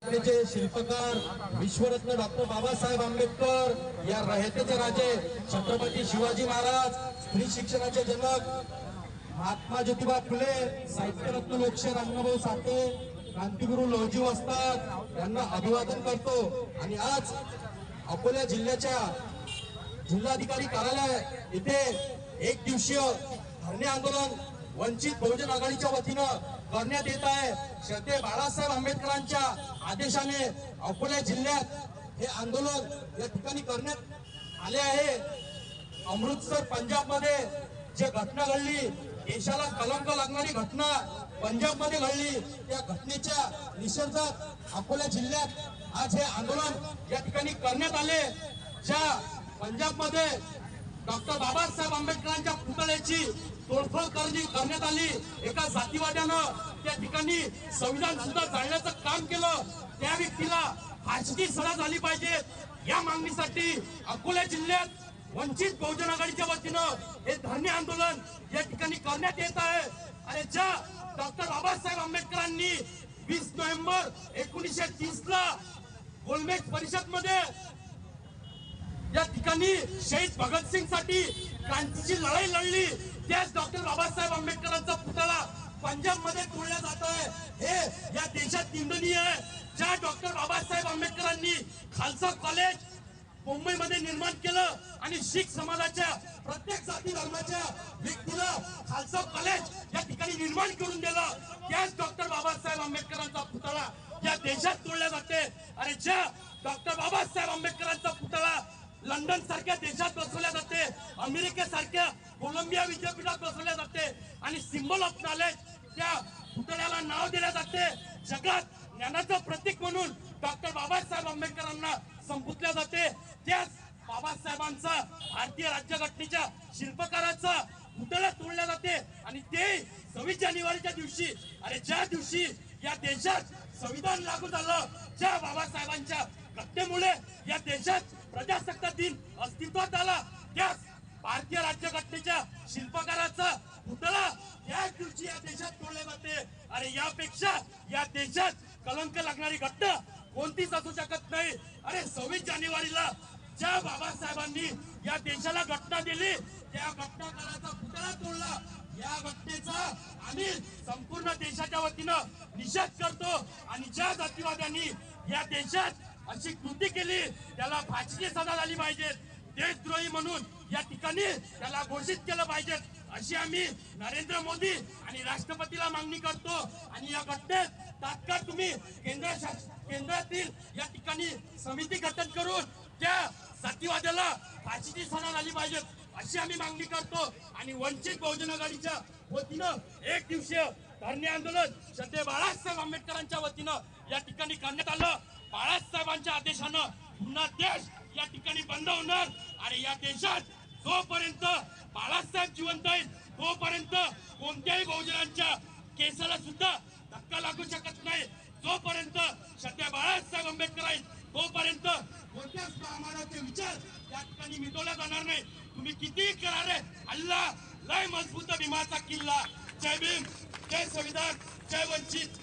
घटनेचे शिल्पकार विश्वरत्न डॉक्टर बाबासाहेब आंबेडकर, या रयतेचे राजे छत्रपती शिवाजी महाराज, स्त्री शिक्षणाचे जनक महात्मा ज्योतिबा फुले, साहित्यरत्न लोकशाहीर अण्णाभाऊ साठे, क्रांतिगुरु लौजी वस्ताद यांना अभिवादन करतो। आणि आज अकोला जिल्ह्याच्या जिल्हाधिकारी कार्यालय येथे एक दिवसीय धरणे आंदोलन वंचित बहुजन आघाडीच्या वतीनं करण्यात येत आहे। श्रद्धे बाळासाहेब आंबेडकरांच्या आदेशाने अकोला जिल्ह्यात हे आंदोलन या ठिकाणी करण्यात आले आहे। अमृतसर पंजाब मध्ये जे घटना घडली, देशाला कलंक लागणारी घटना पंजाब मध्ये घडली, त्या घटनेच्या निषेधार्थ अकोला जिल्ह्यात आज हे आंदोलन या ठिकाणी करण्यात आले। ज्या पंजाब मध्ये डॉक्टर बाबासाहेब आंबेडकरांच्या पुतळ्याची तोडफोड करण्यात आली, एका जातीवाद्यानं त्या ठिकाणी संविधान सुद्धा जाळण्याचं काम केलं, त्या व्यक्तीला फाशीची सजा झाली पाहिजे। या मागणीसाठी अकोला जिल्ह्यात वंचित बहुजन आघाडीच्या वतीनं हे धरणे आंदोलन या ठिकाणी करण्यात येत आहे। आणि ज्या डॉक्टर बाबासाहेब आंबेडकरांनी 20 नोव्हेंबर 1930 ला गोलमेज परिषद मध्ये या ठिकाणी शहीद भगतसिंग साठी क्रांतीची लढाई लढली, त्याच डॉक्टर बाबासाहेब आंबेडकरांचा पुतळा पंजाब मध्ये तोडला जात आहे, हे या देशात निंदनीय आहे। ज्या डॉक्टर बाबासाहेब आंबेडकरांनी खालसा कॉलेज मुंबईमध्ये निर्माण केलं आणि शीख समाजाच्या प्रत्येक जाती धर्माच्या व्यक्तीला खालसा कॉलेज या ठिकाणी निर्माण करून दिलं, त्याच डॉक्टर बाबासाहेब आंबेडकरांचा पुतळा या देशात तोडला जाते। आणि ज्या डॉक्टर बाबासाहेब आंबेडकरांचा पुतळा लंडन सारख्या देशात बसवल्या जाते, अमेरिकेसारख्या कोलंबिया विद्यापीठात बसवल्या जाते आणि सिम्बॉल ऑफ नॉलेज त्या पुतळ्याला नाव दिले जाते। जगात ज्ञानाचं प्रतीक म्हणून डॉक्टर बाबासाहेब आंबेडकरांना संबोधले जाते, त्याच बाबासाहेबांचा भारतीय राज्यघटनेच्या शिल्पकाराचा पुतळा तोडला जाते। आणि ते 26 जानेवारीच्या दिवशी, अरे ज्या दिवशी या देशात संविधान लागू झालं, ज्या बाबासाहेबांच्या घटनेमुळे या देशात प्रजासत्ताक दिन अस्तित्वात आला, त्याच भारतीय राज्यघटनेच्या शिल्पकाराचा पुतळा याच दिवशी या देशात तोडले जाते। अरे यापेक्षा या देशात कलंक लागणारी घटना कोणतीच असू शकत नाही। अरे 26 जानेवारीला ज्या बाबासाहेबांनी या देशाला घटना दिली, त्या घटनाकाराचा पुतळा तोडला, या घटनेचा आम्ही संपूर्ण देशाच्या वतीनं निषेध करतो। आणि ज्या जातीवाद्यांनी या देशात अशी कृती केली त्याला फाशीची सजा झाली पाहिजे, देशद्रोही म्हणून या ठिकाणी त्याला घोषित केलं पाहिजे, अशी आम्ही नरेंद्र मोदी आणि राष्ट्रपतीला मागणी करतो। आणि या घटनेत तात्काळ तुम्ही केंद्रातील या ठिकाणी समिती गठन करून त्या जातीवाद्याला फाशीची सजा झाली पाहिजे, अशी आम्ही मागणी करतो। आणि वंचित बहुजन आघाडीच्या वतीनं एक दिवसीय धरणे आंदोलन श्रद्धे बाळासाहेब आंबेडकरांच्या वतीनं या ठिकाणी करण्यात आलं। बाळासाहेबांच्या आदेशानं पुन्हा देश या ठिकाणी बंद होणार आणि या देशात जोपर्यंत बाळासाहेब जिवंत आहेत तोपर्यंत कोणत्याही बहुजनांच्या केसाला सुद्धा धक्का लागू शकत नाही। जोपर्यंत श्रद्धे बाळासाहेब आंबेडकर आहेत तोपर्यंत कोणत्याच प्रमाणाचे विचार या ठिकाणी मिटवले जाणार नाही। तुम्ही कितीही करा रे, अल्लाह लय मजबूत भीमाचा किल्ला। जय भीम, जय संविधान, जय वंचित।